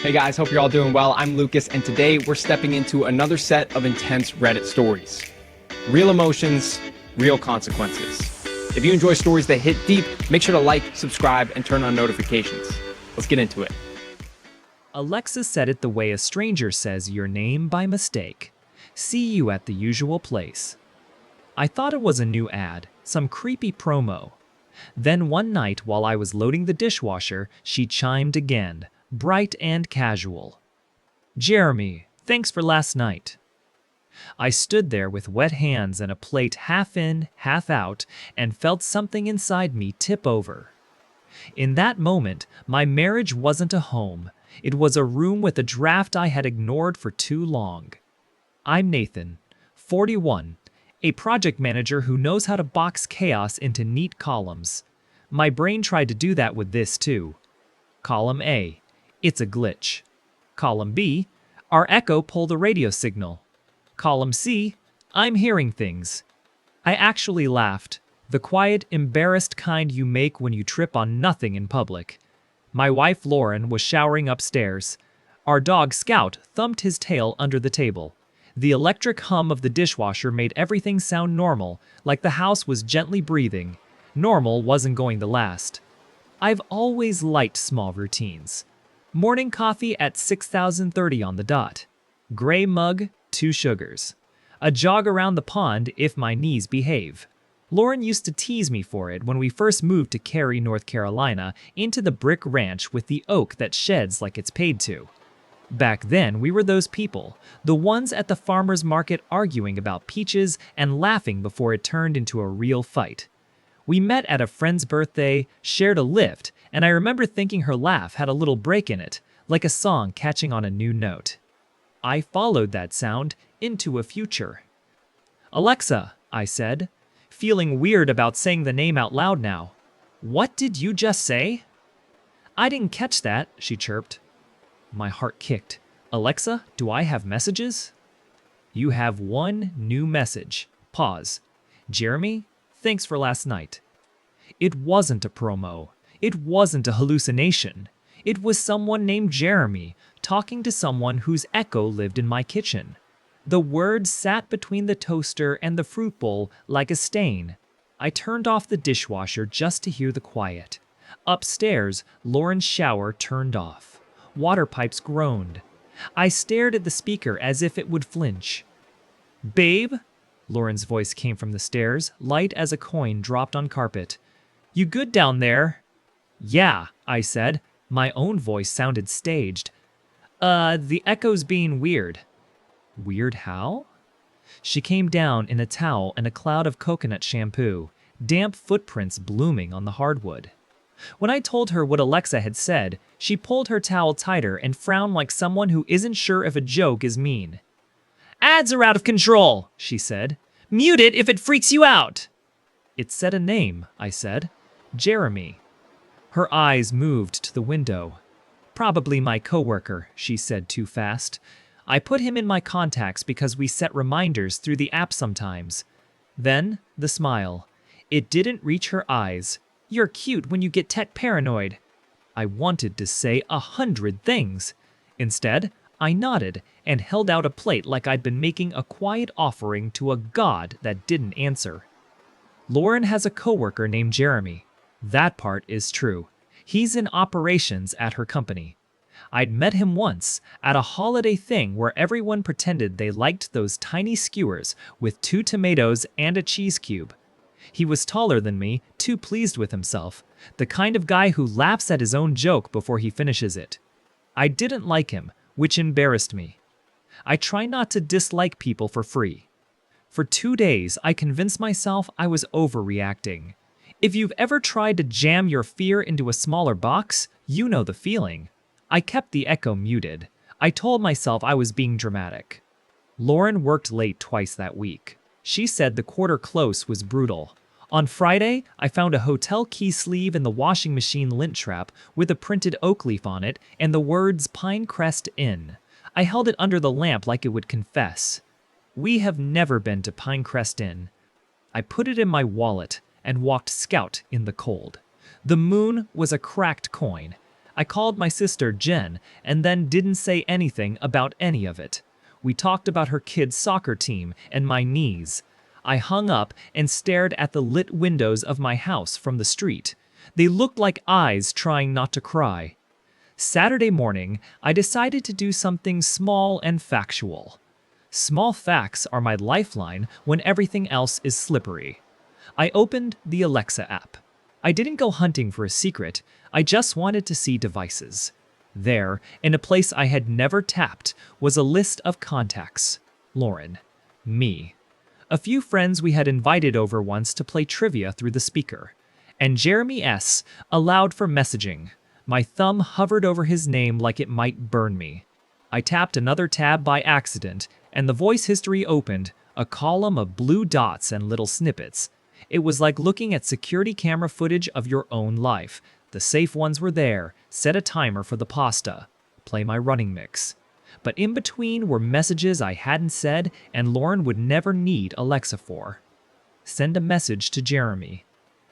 Hey guys, hope you're all doing well. I'm Lucas, and today we're stepping into another set of intense Reddit stories. Real emotions, real consequences. If you enjoy stories that hit deep, make sure to like, subscribe, and turn on notifications. Let's get into it. Alexa said it the way a stranger says your name by mistake. See you at the usual place. I thought it was a new ad, some creepy promo. Then one night while I was loading the dishwasher, she chimed again, bright and casual. Jeremy, thanks for last night. I stood there with wet hands and a plate half in, half out, and felt something inside me tip over. In that moment, my marriage wasn't a home. It was a room with a draft I had ignored for too long. I'm Nathan, 41, a project manager who knows how to box chaos into neat columns. My brain tried to do that with this too. Column A, it's a glitch. Column B, our echo pulled a radio signal. Column C, I'm hearing things. I actually laughed, the quiet, embarrassed kind you make when you trip on nothing in public. My wife Lauren was showering upstairs. Our dog Scout thumped his tail under the table. The electric hum of the dishwasher made everything sound normal, like the house was gently breathing. Normal wasn't going to last. I've always liked small routines. Morning coffee at 6,030 on the dot. Gray mug, 2 sugars. A jog around the pond if my knees behave. Lauren used to tease me for it when we first moved to Cary, North Carolina, into the brick ranch with the oak that sheds like it's paid to. Back then, we were those people, the ones at the farmer's market arguing about peaches and laughing before it turned into a real fight. We met at a friend's birthday, shared a lift, and I remember thinking her laugh had a little break in it, like a song catching on a new note. I followed that sound into a future. Alexa, I said, feeling weird about saying the name out loud now. What did you just say? I didn't catch that, she chirped. My heart kicked. Alexa, do I have messages? You have one new message. Pause. Jeremy, thanks for last night. It wasn't a promo. It wasn't a hallucination. It was someone named Jeremy talking to someone whose echo lived in my kitchen. The words sat between the toaster and the fruit bowl like a stain. I turned off the dishwasher just to hear the quiet. Upstairs, Lauren's shower turned off. Water pipes groaned. I stared at the speaker as if it would flinch. Babe? Lauren's voice came from the stairs, light as a coin dropped on carpet. You good down there? Yeah, I said. My own voice sounded staged. The echo's being weird. Weird how? She came down in a towel and a cloud of coconut shampoo, damp footprints blooming on the hardwood. When I told her what Alexa had said, she pulled her towel tighter and frowned like someone who isn't sure if a joke is mean. Ads are out of control, she said. Mute it if it freaks you out. It said a name, I said. Jeremy. Her eyes moved to the window. Probably my coworker, she said too fast. I put him in my contacts because we set reminders through the app sometimes. Then, the smile. It didn't reach her eyes. You're cute when you get tech paranoid. I wanted to say 100 things. Instead, I nodded and held out a plate like I'd been making a quiet offering to a god that didn't answer. Lauren has a coworker named Jeremy. That part is true. He's in operations at her company. I'd met him once at a holiday thing where everyone pretended they liked those tiny skewers with 2 tomatoes and a cheese cube. He was taller than me, too pleased with himself, the kind of guy who laughs at his own joke before he finishes it. I didn't like him, which embarrassed me. I try not to dislike people for free. For 2 days, I convinced myself I was overreacting. If you've ever tried to jam your fear into a smaller box, you know the feeling. I kept the echo muted. I told myself I was being dramatic. Lauren worked late twice that week. She said the quarter close was brutal. On Friday, I found a hotel key sleeve in the washing machine lint trap with a printed oak leaf on it and the words Pinecrest Inn. I held it under the lamp like it would confess. We have never been to Pinecrest Inn. I put it in my wallet and walked Scout in the cold. The moon was a cracked coin. I called my sister Jen and then didn't say anything about any of it. We talked about her kid's soccer team and my knees. I hung up and stared at the lit windows of my house from the street. They looked like eyes trying not to cry. Saturday morning, I decided to do something small and factual. Small facts are my lifeline when everything else is slippery. I opened the Alexa app. I didn't go hunting for a secret, I just wanted to see devices. There, in a place I had never tapped, was a list of contacts. Lauren. Me. A few friends we had invited over once to play trivia through the speaker. And Jeremy S. allowed for messaging. My thumb hovered over his name like it might burn me. I tapped another tab by accident, and the voice history opened, a column of blue dots and little snippets. It was like looking at security camera footage of your own life. The safe ones were there. Set a timer for the pasta. Play my running mix. But in between were messages I hadn't said and Lauren would never need Alexa for. Send a message to Jeremy.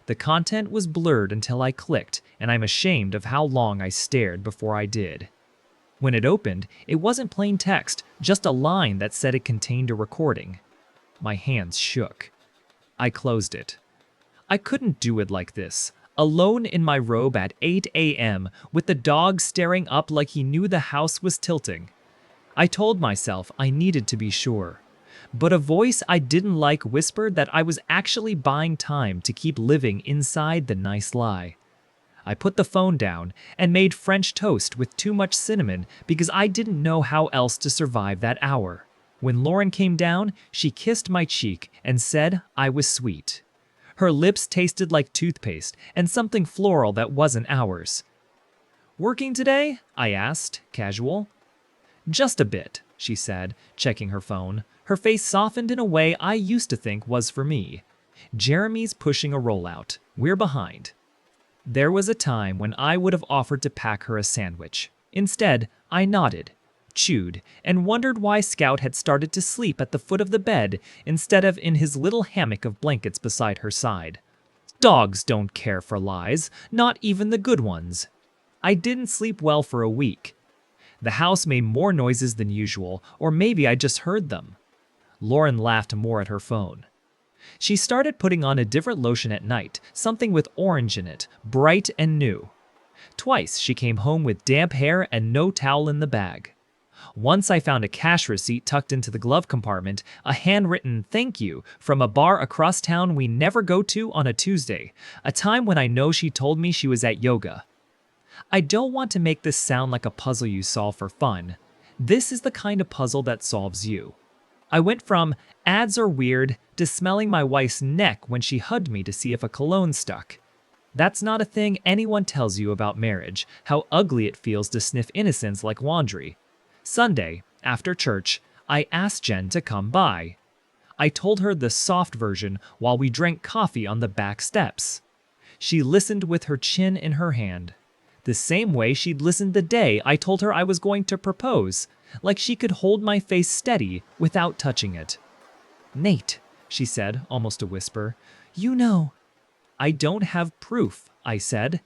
The content was blurred until I clicked, and I'm ashamed of how long I stared before I did. When it opened, it wasn't plain text, just a line that said it contained a recording. My hands shook. I closed it. I couldn't do it like this, alone in my robe at 8 a.m. with the dog staring up like he knew the house was tilting. I told myself I needed to be sure. But a voice I didn't like whispered that I was actually buying time to keep living inside the nice lie. I put the phone down and made French toast with too much cinnamon because I didn't know how else to survive that hour. When Lauren came down, she kissed my cheek and said I was sweet. Her lips tasted like toothpaste and something floral that wasn't ours. "Working today?" I asked, casual. "Just a bit," she said, checking her phone. Her face softened in a way I used to think was for me. "Jeremy's pushing a rollout. We're behind." There was a time when I would have offered to pack her a sandwich. Instead, I nodded, chewed, and wondered why Scout had started to sleep at the foot of the bed instead of in his little hammock of blankets beside her side. Dogs don't care for lies, not even the good ones. I didn't sleep well for a week. The house made more noises than usual, or maybe I just heard them. Lauren laughed more at her phone. She started putting on a different lotion at night, something with orange in it, bright and new. Twice she came home with damp hair and no towel in the bag. Once I found a cash receipt tucked into the glove compartment, a handwritten thank you from a bar across town we never go to on a Tuesday, a time when I know she told me she was at yoga. I don't want to make this sound like a puzzle you solve for fun. This is the kind of puzzle that solves you. I went from ads are weird to smelling my wife's neck when she hugged me to see if a cologne stuck. That's not a thing anyone tells you about marriage, how ugly it feels to sniff innocence like laundry. Sunday, after church, I asked Jen to come by. I told her the soft version while we drank coffee on the back steps. She listened with her chin in her hand. The same way she'd listened the day I told her I was going to propose, like she could hold my face steady without touching it. "Nate," she said, almost a whisper, "you know." "I don't have proof," I said.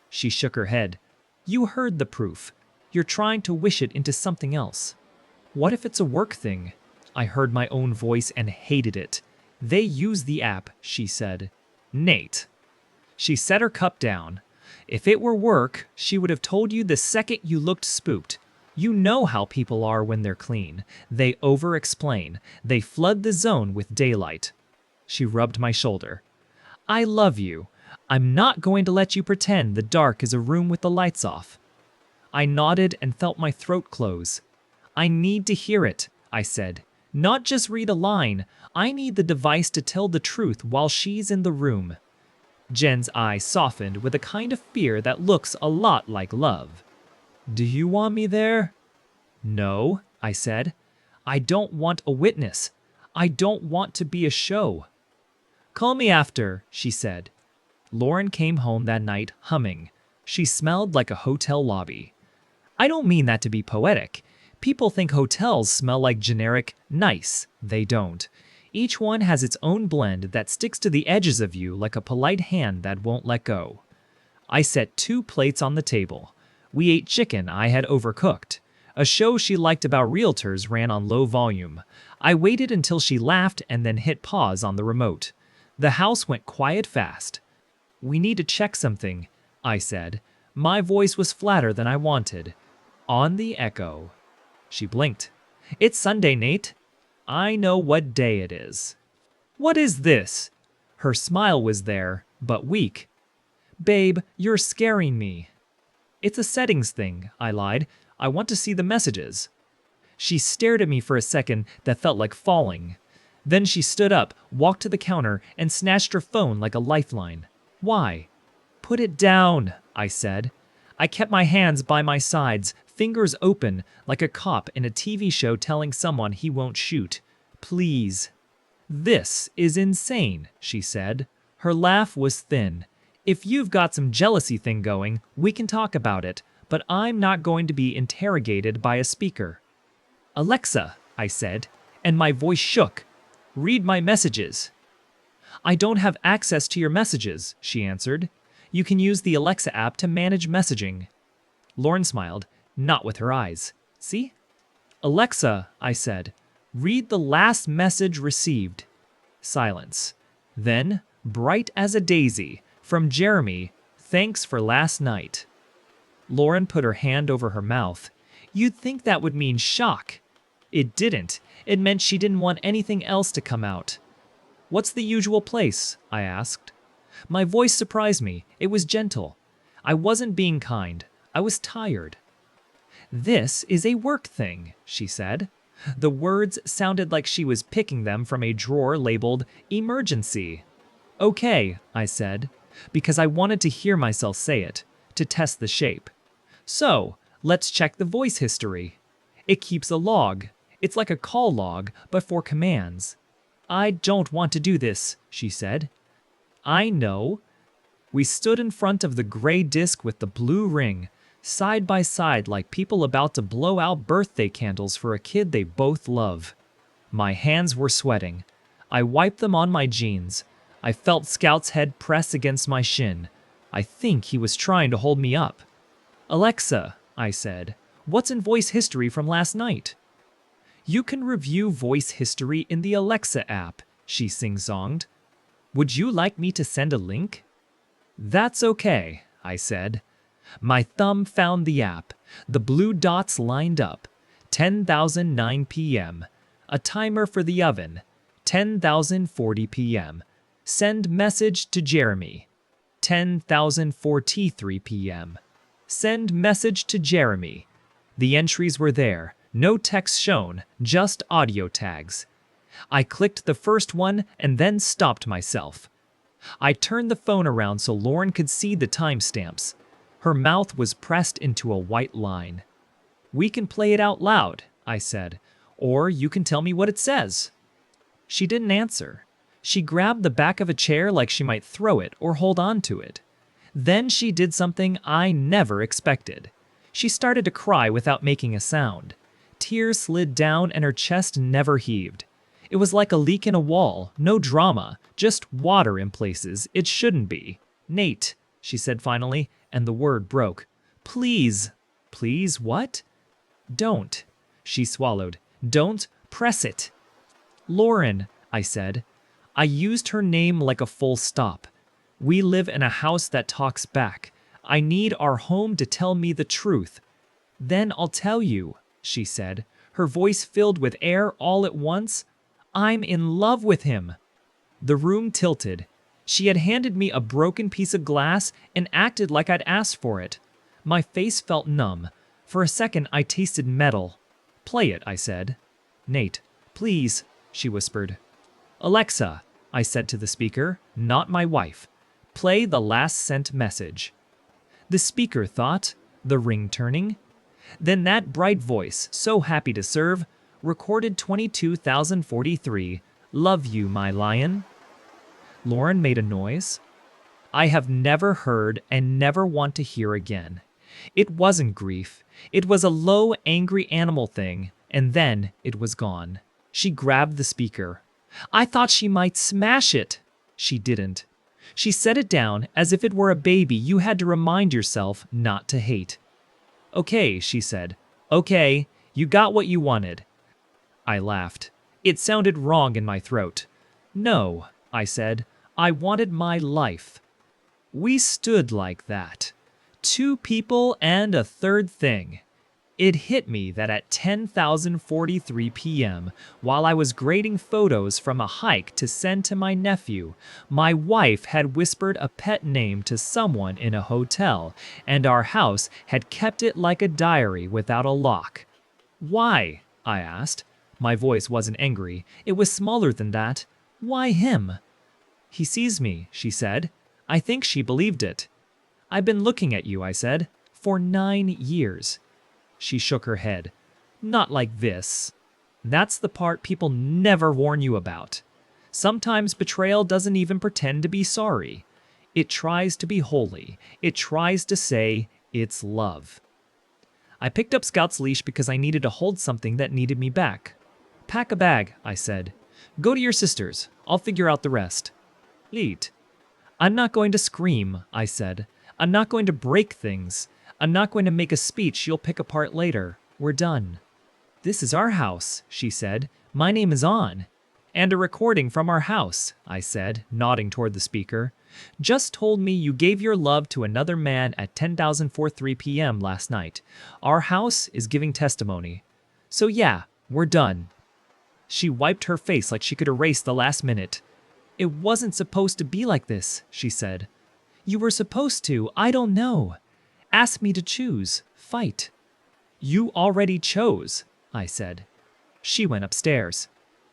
She shook her head. "You heard the proof. You're trying to wish it into something else." "What if it's a work thing?" I heard my own voice and hated it. "They use the app," she said. "Nate." She set her cup down. "If it were work, she would have told you the second you looked spooked. You know how people are when they're clean. They over-explain. They flood the zone with daylight." She rubbed my shoulder. "I love you. I'm not going to let you pretend the dark is a room with the lights off." I nodded and felt my throat close. "I need to hear it," I said. "Not just read a line. I need the device to tell the truth while she's in the room." Jen's eye softened with a kind of fear that looks a lot like love. "Do you want me there?" "No," I said. "I don't want a witness. I don't want to be a show." "Call me after," she said. Lauren came home that night humming. She smelled like a hotel lobby. I don't mean that to be poetic. People think hotels smell like generic nice. They don't. Each one has its own blend that sticks to the edges of you like a polite hand that won't let go. I set 2 plates on the table. We ate chicken I had overcooked. A show she liked about realtors ran on low volume. I waited until she laughed and then hit pause on the remote. The house went quiet fast. "We need to check something," I said. My voice was flatter than I wanted. On the echo. She blinked. "It's Sunday, Nate. I know what day it is." "What is this?" Her smile was there, but weak. "Babe, you're scaring me." "It's a settings thing," I lied. "I want to see the messages." She stared at me for a second that felt like falling. Then she stood up, walked to the counter, and snatched her phone like a lifeline. "Why?" "Put it down," I said. I kept my hands by my sides, fingers open, like a cop in a TV show telling someone he won't shoot. "Please." "This is insane," she said. Her laugh was thin. "If you've got some jealousy thing going, we can talk about it, but I'm not going to be interrogated by a speaker." "Alexa," I said, and my voice shook. "Read my messages." "I don't have access to your messages," she answered. "You can use the Alexa app to manage messaging." Lauren smiled, not with her eyes. "See?" "Alexa," I said, "read the last message received." Silence. Then, bright as a daisy, from Jeremy, "Thanks for last night." Lauren put her hand over her mouth. You'd think that would mean shock. It didn't. It meant she didn't want anything else to come out. "What's the usual place?" I asked. My voice surprised me. It was gentle. I wasn't being kind. I was tired. "This is a work thing," she said. The words sounded like she was picking them from a drawer labeled emergency. "Okay," I said, because I wanted to hear myself say it, to test the shape. "So, let's check the voice history." It keeps a log. It's like a call log, but for commands. "I don't want to do this," she said. "I know." We stood in front of the gray disc with the blue ring, side by side like people about to blow out birthday candles for a kid they both love. My hands were sweating. I wiped them on my jeans. I felt Scout's head press against my shin. I think he was trying to hold me up. "Alexa," I said, "what's in voice history from last night?" "You can review voice history in the Alexa app," she sing-songed. "Would you like me to send a link?" "That's okay," I said. My thumb found the app. The blue dots lined up. 10,009 p.m. A timer for the oven. 10,040 p.m. Send message to Jeremy. 10,043 p.m. Send message to Jeremy. The entries were there. No text shown, just audio tags. I clicked the first one and then stopped myself. I turned the phone around so Lauren could see the timestamps. Her mouth was pressed into a white line. "We can play it out loud," I said, "or you can tell me what it says." She didn't answer. She grabbed the back of a chair like she might throw it or hold on to it. Then she did something I never expected. She started to cry without making a sound. Tears slid down and her chest never heaved. It was like a leak in a wall, no drama, just water in places it shouldn't be. "Nate," she said finally, and the word broke. "Please." "Please what?" "Don't." She swallowed. "Don't press it." "Lauren," I said. I used her name like a full stop. "We live in a house that talks back. I need our home to tell me the truth." "Then I'll tell you," she said, her voice filled with air all at once. "I'm in love with him." The room tilted. She had handed me a broken piece of glass and acted like I'd asked for it. My face felt numb. For a second, I tasted metal. "Play it," I said. "Nate, please," she whispered. "Alexa," I said to the speaker, not my wife. "Play the last sent message." The speaker thought, the ring turning. Then that bright voice, so happy to serve, recorded 22,043, "Love you, my lion." Lauren made a noise. I have never heard and never want to hear again. It wasn't grief. It was a low, angry animal thing, and then it was gone. She grabbed the speaker. I thought she might smash it. She didn't. She set it down as if it were a baby you had to remind yourself not to hate. Okay, she said. Okay, you got what you wanted. I laughed. It sounded wrong in my throat. No, I said. I wanted my life. We stood like that. Two people and a third thing. It hit me that at 10:43 p.m., while I was grading photos from a hike to send to my nephew, my wife had whispered a pet name to someone in a hotel, and our house had kept it like a diary without a lock. Why? I asked. My voice wasn't angry. It was smaller than that. Why him? He sees me, she said. I think she believed it. I've been looking at you, I said, for 9 years. She shook her head. Not like this. That's the part people never warn you about. Sometimes betrayal doesn't even pretend to be sorry. It tries to be holy. It tries to say it's love. I picked up Scout's leash because I needed to hold something that needed me back. Pack a bag, I said. Go to your sister's. I'll figure out the rest. Lead. I'm not going to scream, I said. I'm not going to break things. I'm not going to make a speech you'll pick apart later. We're done. This is our house, she said. My name is on. And a recording from our house, I said, nodding toward the speaker. Just told me you gave your love to another man at 10:43 p.m. last night. Our house is giving testimony. So yeah, we're done. She wiped her face like she could erase the last minute. It wasn't supposed to be like this, she said. You were supposed to, I don't know. Ask me to choose, fight. You already chose, I said. She went upstairs.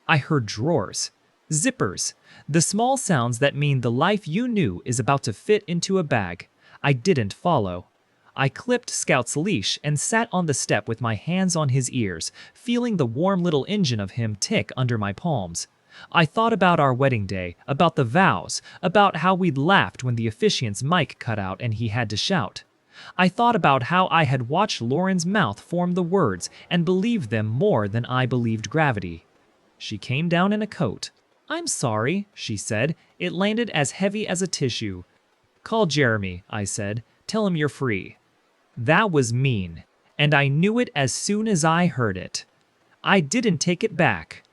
I heard drawers, zippers, the small sounds that mean the life you knew is about to fit into a bag. I didn't follow. I clipped Scout's leash and sat on the step with my hands on his ears, feeling the warm little engine of him tick under my palms. I thought about our wedding day, about the vows, about how we'd laughed when the officiant's mic cut out and he had to shout. I thought about how I had watched Lauren's mouth form the words and believed them more than I believed gravity. She came down in a coat. I'm sorry, she said. It landed as heavy as a tissue. Call Jeremy, I said. Tell him you're free. That was mean, and I knew it as soon as I heard it. I didn't take it back.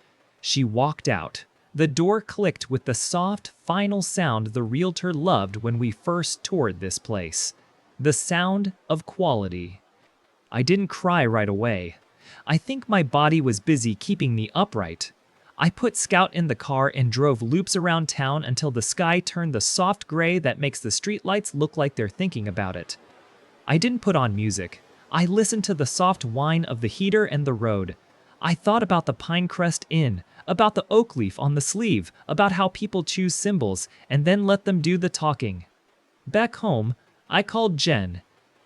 She walked out. The door clicked with the soft, final sound the realtor loved when we first toured this place. The sound of quality. I didn't cry right away. I think my body was busy keeping me upright. I put Scout in the car and drove loops around town until the sky turned the soft gray that makes the streetlights look like they're thinking about it. I didn't put on music. I listened to the soft whine of the heater and the road. I thought about the Pinecrest Inn, about the oak leaf on the sleeve, about how people choose symbols and then let them do the talking. Back home, I called Jen.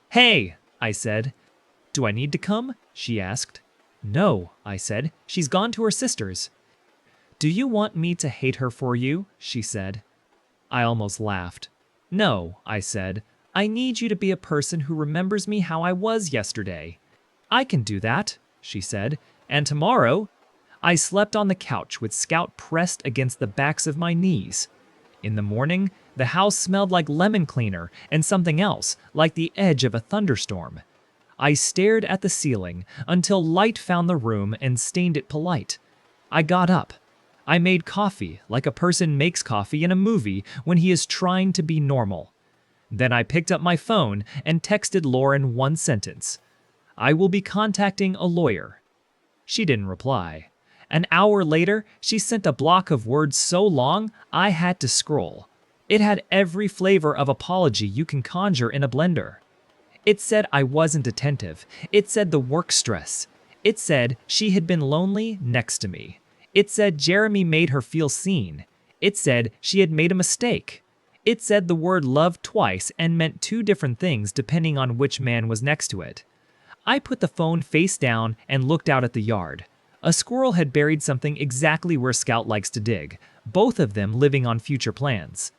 Hey, I said. Do I need to come? She asked. No, I said. She's gone to her sister's. Do you want me to hate her for you? She said. I almost laughed. No, I said. I need you to be a person who remembers me how I was yesterday. I can do that, she said. And tomorrow, I slept on the couch with Scout pressed against the backs of my knees. In the morning, the house smelled like lemon cleaner and something else, like the edge of a thunderstorm. I stared at the ceiling until light found the room and stained it polite. I got up. I made coffee like a person makes coffee in a movie when he is trying to be normal. Then I picked up my phone and texted Lauren one sentence. I will be contacting a lawyer. She didn't reply. An hour later, she sent a block of words so long I had to scroll. It had every flavor of apology you can conjure in a blender. It said I wasn't attentive. It said the work stress. It said she had been lonely next to me. It said Jeremy made her feel seen. It said she had made a mistake. It said the word love twice and meant two different things depending on which man was next to it. I put the phone face down and looked out at the yard. A squirrel had buried something exactly where Scout likes to dig, both of them living on future plans.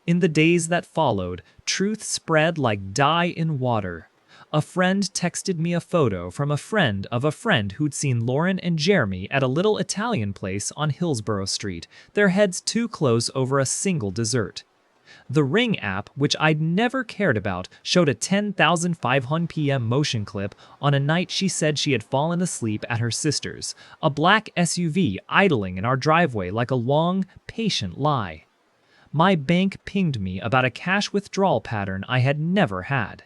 In the days that followed, truth spread like dye in water. A friend texted me a photo from a friend of a friend who'd seen Lauren and Jeremy at a little Italian place on Hillsborough Street, their heads too close over a single dessert. The Ring app, which I'd never cared about, showed a 10,500 PM motion clip on a night she said she had fallen asleep at her sister's, a black SUV idling in our driveway like a long, patient lie. My bank pinged me about a cash withdrawal pattern I had never had.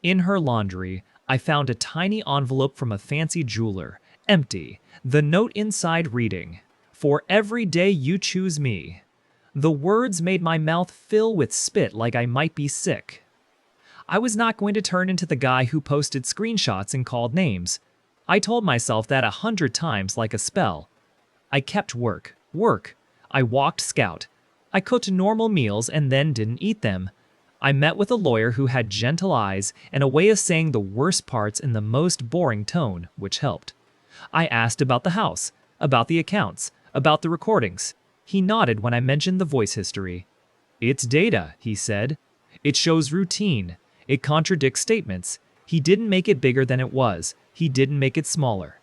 In her laundry, I found a tiny envelope from a fancy jeweler, empty, the note inside reading, "For every day you choose me." The words made my mouth fill with spit like I might be sick. I was not going to turn into the guy who posted screenshots and called names. I told myself that 100 times like a spell. I kept work. I walked Scout. I cooked normal meals and then didn't eat them. I met with a lawyer who had gentle eyes and a way of saying the worst parts in the most boring tone, which helped. I asked about the house, about the accounts, about the recordings. He nodded when I mentioned the voice history. "It's data," he said. "It shows routine. It contradicts statements. He didn't make it bigger than it was. He didn't make it smaller."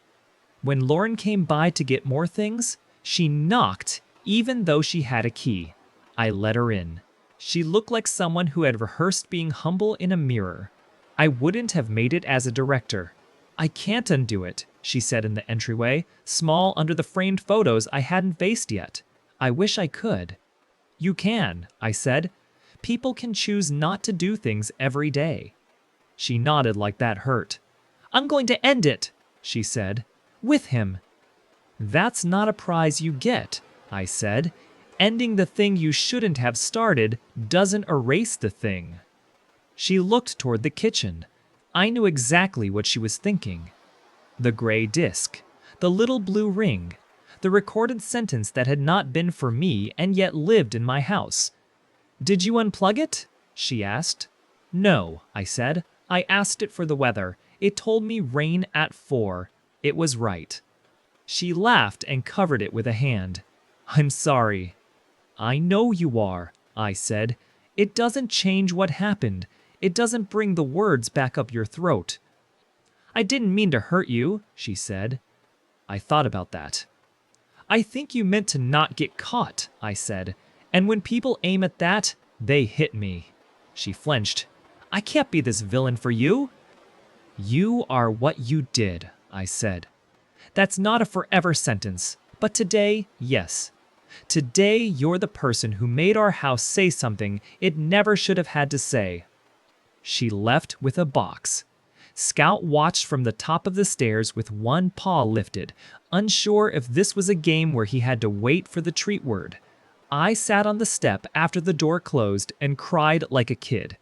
When Lauren came by to get more things, she knocked even though she had a key. I let her in. She looked like someone who had rehearsed being humble in a mirror. I wouldn't have made it as a director. "I can't undo it," she said in the entryway, small under the framed photos I hadn't faced yet. "I wish I could." "You can," I said. "People can choose not to do things every day." She nodded like that hurt. "I'm going to end it," she said. "With him." "That's not a prize you get," I said. "Ending the thing you shouldn't have started doesn't erase the thing." She looked toward the kitchen. I knew exactly what she was thinking. The gray disc, the little blue ring, the recorded sentence that had not been for me and yet lived in my house. "Did you unplug it?" she asked. "No," I said. "I asked it for the weather. It told me rain at 4. It was right." She laughed and covered it with a hand. "I'm sorry." "I know you are," I said. "It doesn't change what happened. It doesn't bring the words back up your throat." "I didn't mean to hurt you," she said. I thought about that. "I think you meant to not get caught," I said. "And when people aim at that, they hit me." She flinched. "I can't be this villain for you." "You are what you did," I said. "That's not a forever sentence, but today, yes. Today, you're the person who made our house say something it never should have had to say." She left with a box. Scout watched from the top of the stairs with one paw lifted, unsure if this was a game where he had to wait for the treat word. I sat on the step after the door closed and cried like a kid.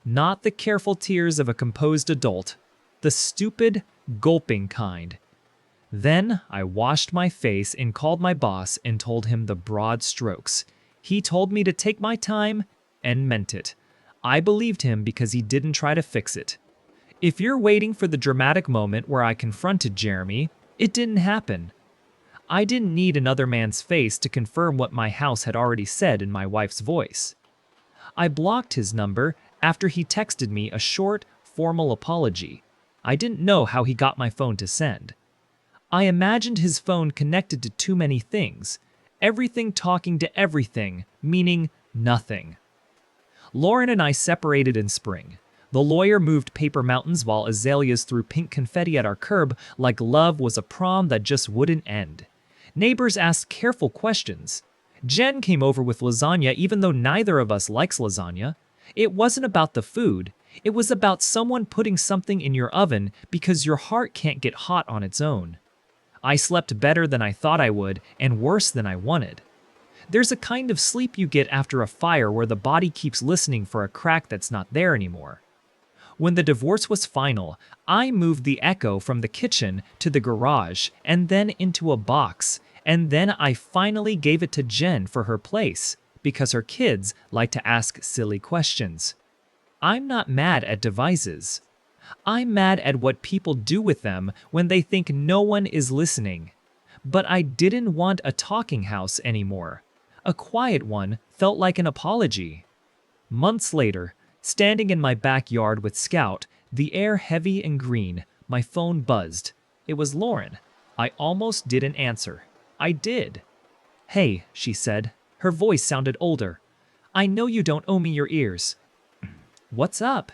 Not the careful tears of a composed adult, the stupid, gulping kind. Then I washed my face and called my boss and told him the broad strokes. He told me to take my time and meant it. I believed him because he didn't try to fix it. If you're waiting for the dramatic moment where I confronted Jeremy, it didn't happen. I didn't need another man's face to confirm what my house had already said in my wife's voice. I blocked his number after he texted me a short, formal apology. I didn't know how he got my phone to send. I imagined his phone connected to too many things, everything talking to everything, meaning nothing. Lauren and I separated in spring. The lawyer moved paper mountains while azaleas threw pink confetti at our curb like love was a prom that just wouldn't end. Neighbors asked careful questions. Jen came over with lasagna even though neither of us likes lasagna. It wasn't about the food. It was about someone putting something in your oven because your heart can't get hot on its own. I slept better than I thought I would and worse than I wanted. There's a kind of sleep you get after a fire where the body keeps listening for a crack that's not there anymore. When the divorce was final, I moved the Echo from the kitchen to the garage and then into a box, and then I finally gave it to Jen for her place because her kids like to ask silly questions. I'm not mad at devices. I'm mad at what people do with them when they think no one is listening. But I didn't want a talking house anymore. A quiet one felt like an apology. Months later, standing in my backyard with Scout, the air heavy and green, my phone buzzed. It was Lauren. I almost didn't answer. I did. "Hey," she said. Her voice sounded older. I know you don't owe me your ears. What's up?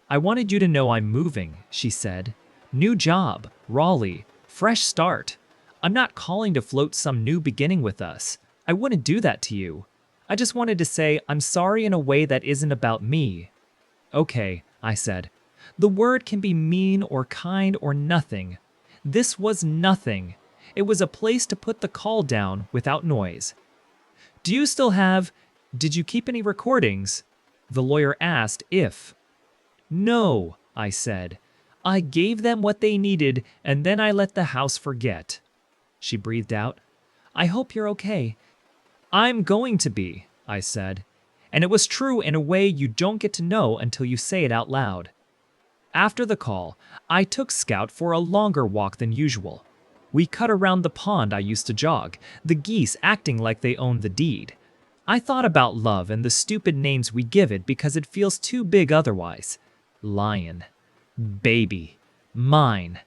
I wanted you to know I'm moving, she said. New job, Raleigh, fresh start. I'm not calling to float some new beginning with us. I wouldn't do that to you. I just wanted to say I'm sorry in a way that isn't about me. Okay, I said. The word can be mean or kind or nothing. This was nothing. It was a place to put the call down without noise. Do you still have... Did you keep any recordings? The lawyer asked if. No, I said. I gave them what they needed, and then I let the house forget. She breathed out. I hope you're okay. I'm going to be, I said. And it was true in a way you don't get to know until you say it out loud. After the call, I took Scout for a longer walk than usual. We cut around the pond I used to jog, the geese acting like they owned the deed. I thought about love and the stupid names we give it because it feels too big otherwise. Lion. Baby. Mine.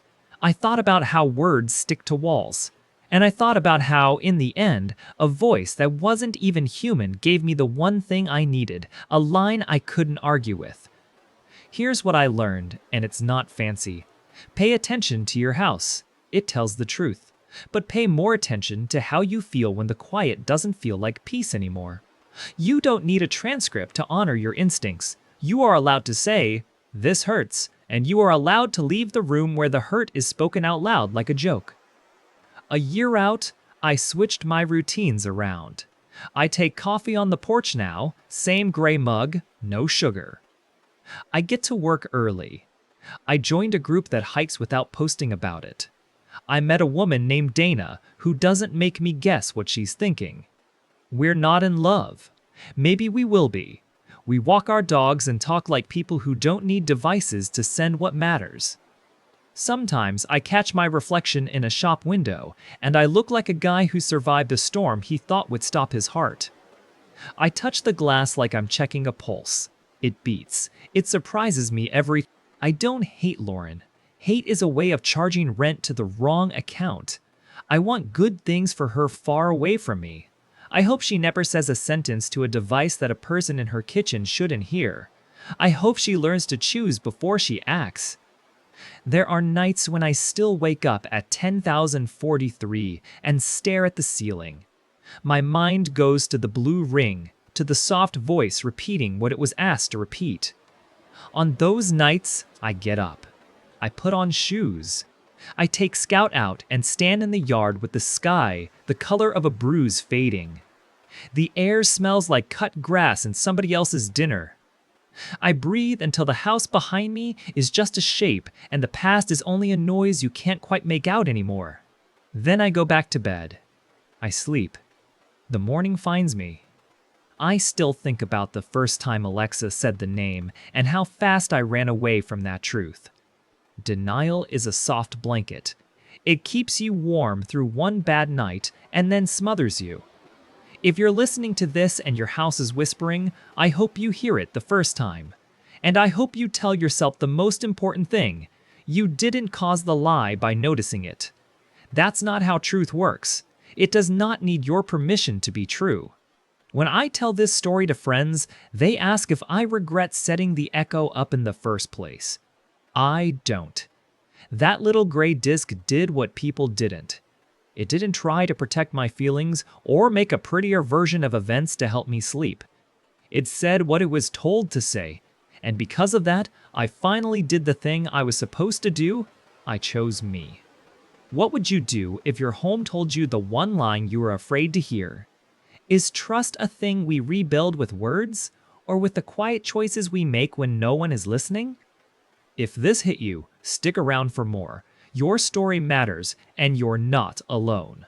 I thought about how words stick to walls. And I thought about how, in the end, a voice that wasn't even human gave me the one thing I needed, a line I couldn't argue with. Here's what I learned, and it's not fancy. Pay attention to your house. It tells the truth. But pay more attention to how you feel when the quiet doesn't feel like peace anymore. You don't need a transcript to honor your instincts. You are allowed to say, "This hurts," and you are allowed to leave the room where the hurt is spoken out loud like a joke. A year out, I switched my routines around. I take coffee on the porch now, same gray mug, no sugar. I get to work early. I joined a group that hikes without posting about it. I met a woman named Dana who doesn't make me guess what she's thinking. We're not in love. Maybe we will be. We walk our dogs and talk like people who don't need devices to send what matters. Sometimes I catch my reflection in a shop window, and I look like a guy who survived a storm he thought would stop his heart. I touch the glass like I'm checking a pulse. It beats. It surprises me every... I don't hate Lauren. Hate is a way of charging rent to the wrong account. I want good things for her far away from me. I hope she never says a sentence to a device that a person in her kitchen shouldn't hear. I hope she learns to choose before she acts. There are nights when I still wake up at 10,043 and stare at the ceiling. My mind goes to the blue ring, to the soft voice repeating what it was asked to repeat. On those nights, I get up. I put on shoes. I take Scout out and stand in the yard with the sky, the color of a bruise fading. The air smells like cut grass and somebody else's dinner. I breathe until the house behind me is just a shape and the past is only a noise you can't quite make out anymore. Then I go back to bed. I sleep. The morning finds me. I still think about the first time Alexa said the name and how fast I ran away from that truth. Denial is a soft blanket. It keeps you warm through one bad night and then smothers you. If you're listening to this and your house is whispering, I hope you hear it the first time. And I hope you tell yourself the most important thing. You didn't cause the lie by noticing it. That's not how truth works. It does not need your permission to be true. When I tell this story to friends, they ask if I regret setting the echo up in the first place. I don't. That little gray disc did what people didn't. It didn't try to protect my feelings or make a prettier version of events to help me sleep. It said what it was told to say, and because of that, I finally did the thing I was supposed to do. I chose me. What would you do if your home told you the one line you were afraid to hear? Is trust a thing we rebuild with words, or with the quiet choices we make when no one is listening? If this hit you, stick around for more. Your story matters, and you're not alone.